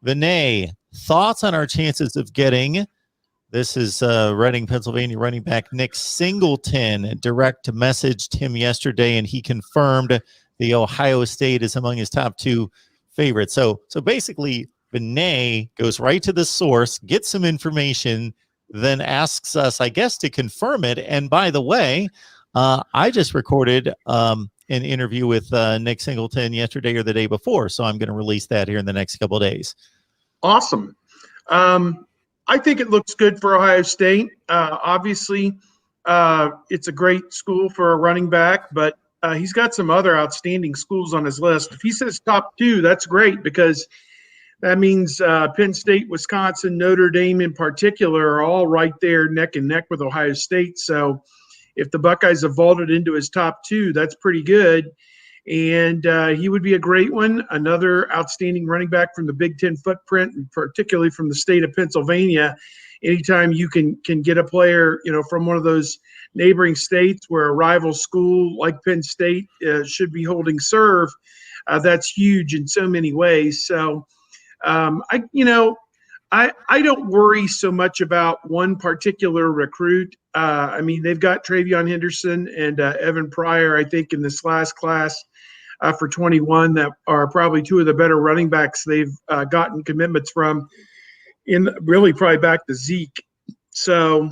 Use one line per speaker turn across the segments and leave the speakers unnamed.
Vinay, thoughts on our chances of getting, this is Reading, Pennsylvania running back Nick Singleton. Direct messaged him yesterday, and he confirmed the Ohio State is among his top 2 favorites. So basically, Vinay goes right to the source, gets some information, then asks us, I guess, to confirm it. And by the way, I just recorded an interview with Nick Singleton yesterday or the day before, so I'm going to release that here in the next couple of days.
Awesome. I think it looks good for Ohio State. Obviously, it's a great school for a running back, but he's got some other outstanding schools on his list. If he says top 2, that's great, because that means Penn State, Wisconsin, Notre Dame in particular are all right there neck and neck with Ohio State. So if the Buckeyes have vaulted into his top 2, that's pretty good. And he would be a great one, another outstanding running back from the Big Ten footprint, and particularly from the state of Pennsylvania. Anytime you can get a player, from one of those neighboring states where a rival school like Penn State should be holding serve, that's huge in so many ways. So I don't worry so much about one particular recruit. They've got Travion Henderson and Evan Pryor, I think, in this last class for 21 that are probably 2 of the better running backs they've gotten commitments from, in really probably back to Zeke. So,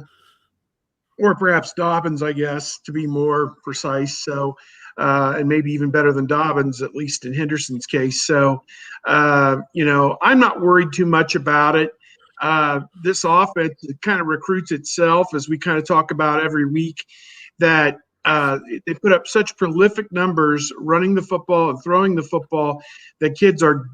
or perhaps Dobbins, I guess, to be more precise. So, and maybe even better than Dobbins, at least in Henderson's case. So, I'm not worried too much about it. This offense, it kind of recruits itself, as we kind of talk about every week, that they put up such prolific numbers running the football and throwing the football that kids are,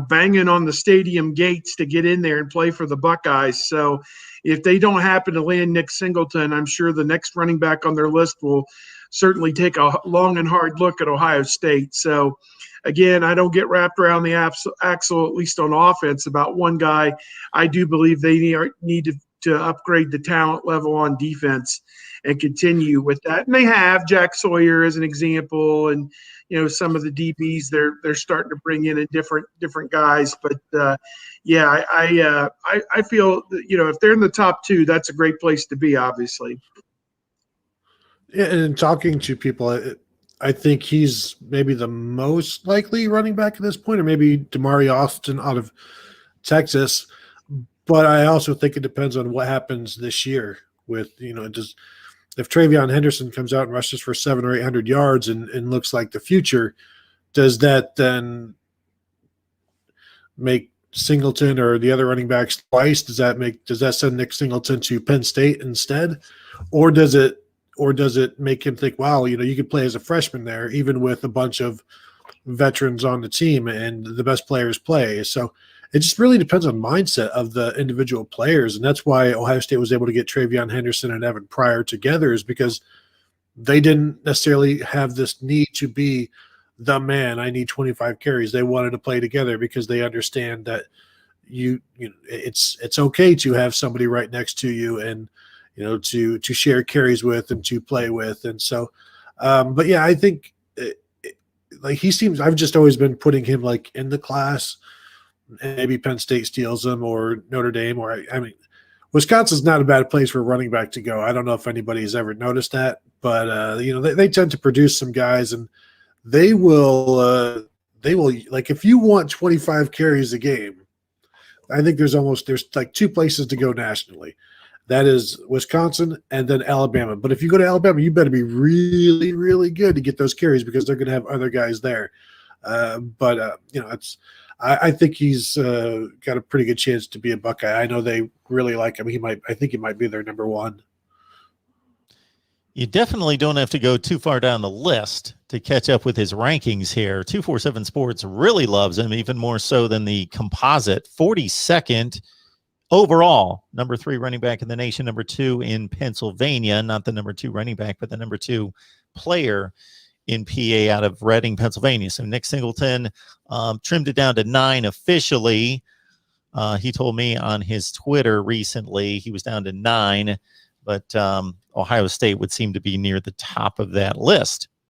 banging on the stadium gates to get in there and play for the Buckeyes. So if they don't happen to land Nick Singleton, I'm sure the next running back on their list will certainly take a long and hard look at Ohio State. So again, I don't get wrapped around the axle, at least on offense, about one guy. I do believe they need to upgrade the talent level on defense and continue with that. And they have Jack Sawyer as an example, and some of the DBs they're starting to bring in different guys. But I feel that, if they're in the top 2, that's a great place to be, obviously.
Yeah, and talking to people, I think he's maybe the most likely running back at this point, or maybe Damari Austin out of Texas. But I also think it depends on what happens this year with, if Travion Henderson comes out and rushes for 700 or 800 yards and looks like the future, does that then make Singleton or the other running backs twice? Does that send Nick Singleton to Penn State instead? Or does it make him think, wow, you could play as a freshman there, even with a bunch of veterans on the team and the best players play? So it just really depends on mindset of the individual players. And that's why Ohio State was able to get Travion Henderson and Evan Pryor together, is because they didn't necessarily have this need to be the man. I need 25 carries. They wanted to play together because they understand that it's okay to have somebody right next to you and, to share carries with and to play with. And so, but yeah, I think he seems, I've just always been putting him like in the class. Maybe Penn State steals him, or Notre Dame, or Wisconsin's not a bad place for a running back to go. I don't know if anybody's ever noticed that, but they tend to produce some guys, and they will like, if you want 25 carries a game, I think there's like 2 places to go nationally. That is Wisconsin and then Alabama. But if you go to Alabama, you better be really, really good to get those carries, because they're going to have other guys there. I think he's got a pretty good chance to be a Buckeye. I know they really like him. I think he might be their number 1.
You definitely don't have to go too far down the list to catch up with his rankings here. 247 Sports really loves him, even more so than the composite. 42nd overall, number 3 running back in the nation, number 2 in Pennsylvania, not the number 2 running back, but the number 2 player in PA out of Reading, Pennsylvania. So Nick Singleton trimmed it down to 9 officially. He told me on his Twitter recently he was down to 9, but Ohio State would seem to be near the top of that list.